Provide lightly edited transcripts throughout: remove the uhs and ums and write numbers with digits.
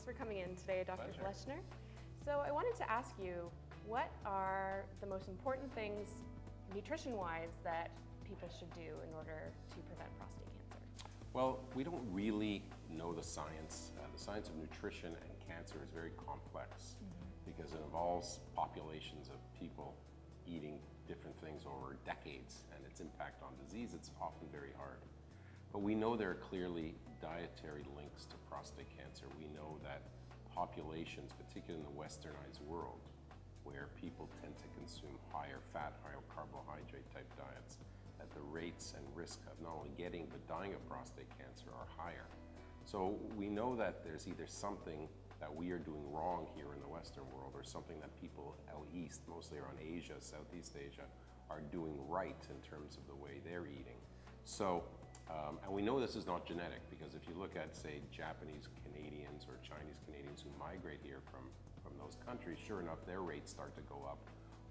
Thanks for coming in today, Dr. Pleasure. Fleshner. So I wanted to ask you, what are the most important things nutrition-wise that people should do in order to prevent prostate cancer? Well, we don't really know the science. The science of nutrition and cancer is very complex because it involves populations of people eating different things over decades, and its impact on disease, it's often very hard. But we know there are clearly dietary links to prostate cancer. We know that populations, particularly in the westernized world, where people tend to consume higher fat, higher carbohydrate type diets, that the rates and risk of not only getting but dying of prostate cancer are higher. So we know that there's either something that we are doing wrong here in the Western world or something that people out east, mostly around Asia, Southeast Asia, are doing right in terms of the way they're eating. So, and we know this is not genetic because if you look at, say, Japanese Canadians or Chinese Canadians who migrate here from those countries, sure enough, their rates start to go up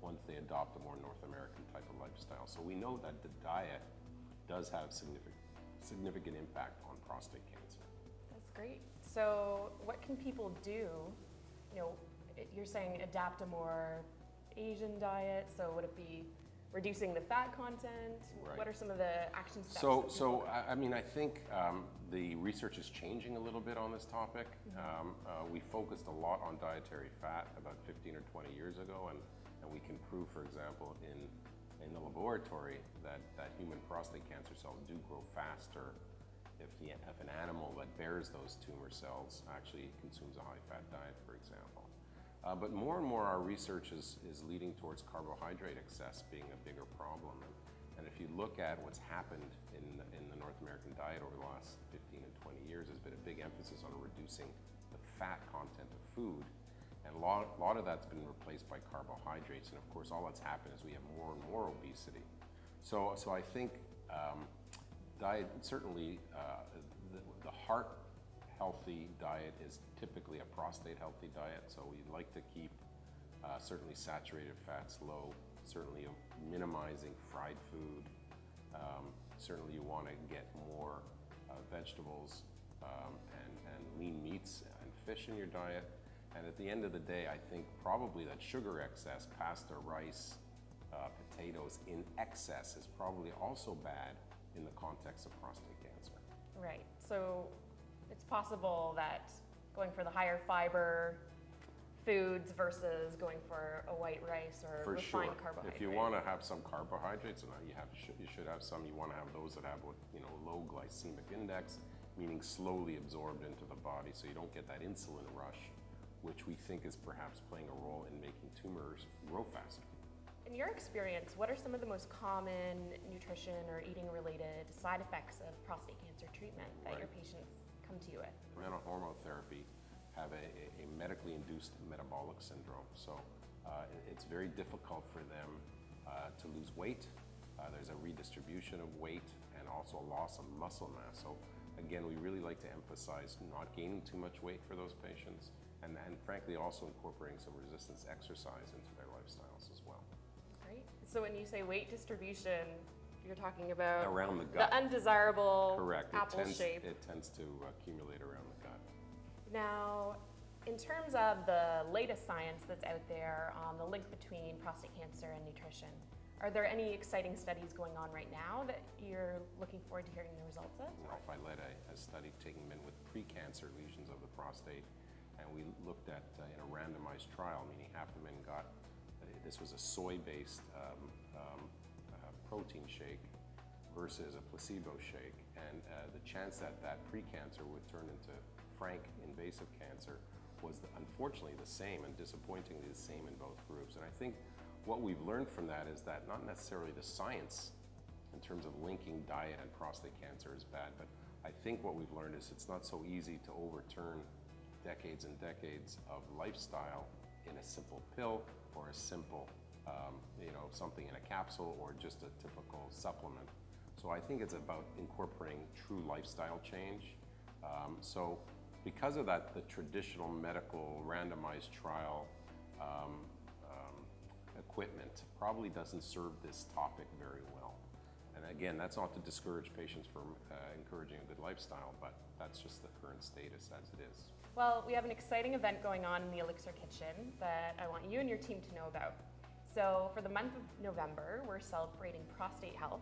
once they adopt a more North American type of lifestyle. So we know that the diet does have significant impact on prostate cancer. That's great. So what can people do? You know, you're saying adapt a more Asian diet, so would it be reducing the fat content? Right. What are some of the action steps? I mean, I think the research is changing a little bit on this topic. We focused a lot on dietary fat about 15 or 20 years ago, and we can prove, for example, in the laboratory that human prostate cancer cells do grow faster if an animal that bears those tumor cells actually consumes a high-fat diet, for example. But more and more our research is leading towards carbohydrate excess being a bigger problem. And if you look at what's happened in the North American diet over the last 15 and 20 years, there's been a big emphasis on reducing the fat content of food. And a lot of that's been replaced by carbohydrates. And of course, all that's happened is we have more and more obesity. So I think diet, certainly the heart healthy diet is typically a prostate healthy diet. So we'd like to keep certainly saturated fats low, certainly minimizing fried food. Certainly you want to get more vegetables and lean meats and fish in your diet. And at the end of the day, I think probably that sugar excess, pasta, rice, potatoes in excess is probably also bad in the context of prostate cancer. Right. So it's possible that going for the higher fiber foods versus going for a white rice or For refined sure. carbohydrate. If you want to have some carbohydrates, and you should have some, you want to have those that have low glycemic index, meaning slowly absorbed into the body so you don't get that insulin rush, which we think is perhaps playing a role in making tumors grow faster. In your experience, what are some of the most common nutrition or eating related side effects of prostate cancer treatment that your patients come to you with? Men on hormone therapy have a medically induced metabolic syndrome. So it's very difficult for them to lose weight. There's a redistribution of weight and also a loss of muscle mass. So again, we really like to emphasize not gaining too much weight for those patients and frankly also incorporating some resistance exercise into their lifestyles as well. Great. So when you say weight distribution, you're talking about around the gut. The undesirable Correct. apple shape. It tends to accumulate around the gut. Now, in terms of the latest science that's out there on the link between prostate cancer and nutrition, are there any exciting studies going on right now that you're looking forward to hearing the results of? Ralph, I led a study taking men with pre-cancer lesions of the prostate, and we looked at in a randomized trial, meaning half the men got, this was a soy-based protein shake versus a placebo shake, and the chance that pre-cancer would turn into frank invasive cancer was unfortunately the same and disappointingly the same in both groups. And I think what we've learned from that is that not necessarily the science in terms of linking diet and prostate cancer is bad, but I think what we've learned is it's not so easy to overturn decades and decades of lifestyle in a simple pill or a simple, something in a capsule or just a typical supplement. So I think it's about incorporating true lifestyle change. So because of that, the traditional medical randomized trial equipment probably doesn't serve this topic very well. And again, that's not to discourage patients from encouraging a good lifestyle, but that's just the current status as it is. Well, we have an exciting event going on in the Elixir Kitchen that I want you and your team to know about. So for the month of November, we're celebrating prostate health.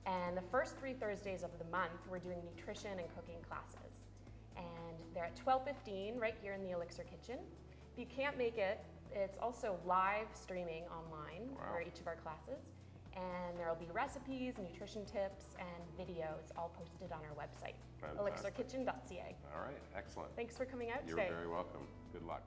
And the first 3 Thursdays of the month, we're doing nutrition and cooking classes. And they're at 12:15 right here in the Elixir Kitchen. If you can't make it, it's also live streaming online for each of our classes. And there will be recipes, nutrition tips, and videos all posted on our website, Fantastic. elixirkitchen.ca. All right, excellent. Thanks for coming out You're today. very welcome. Good luck.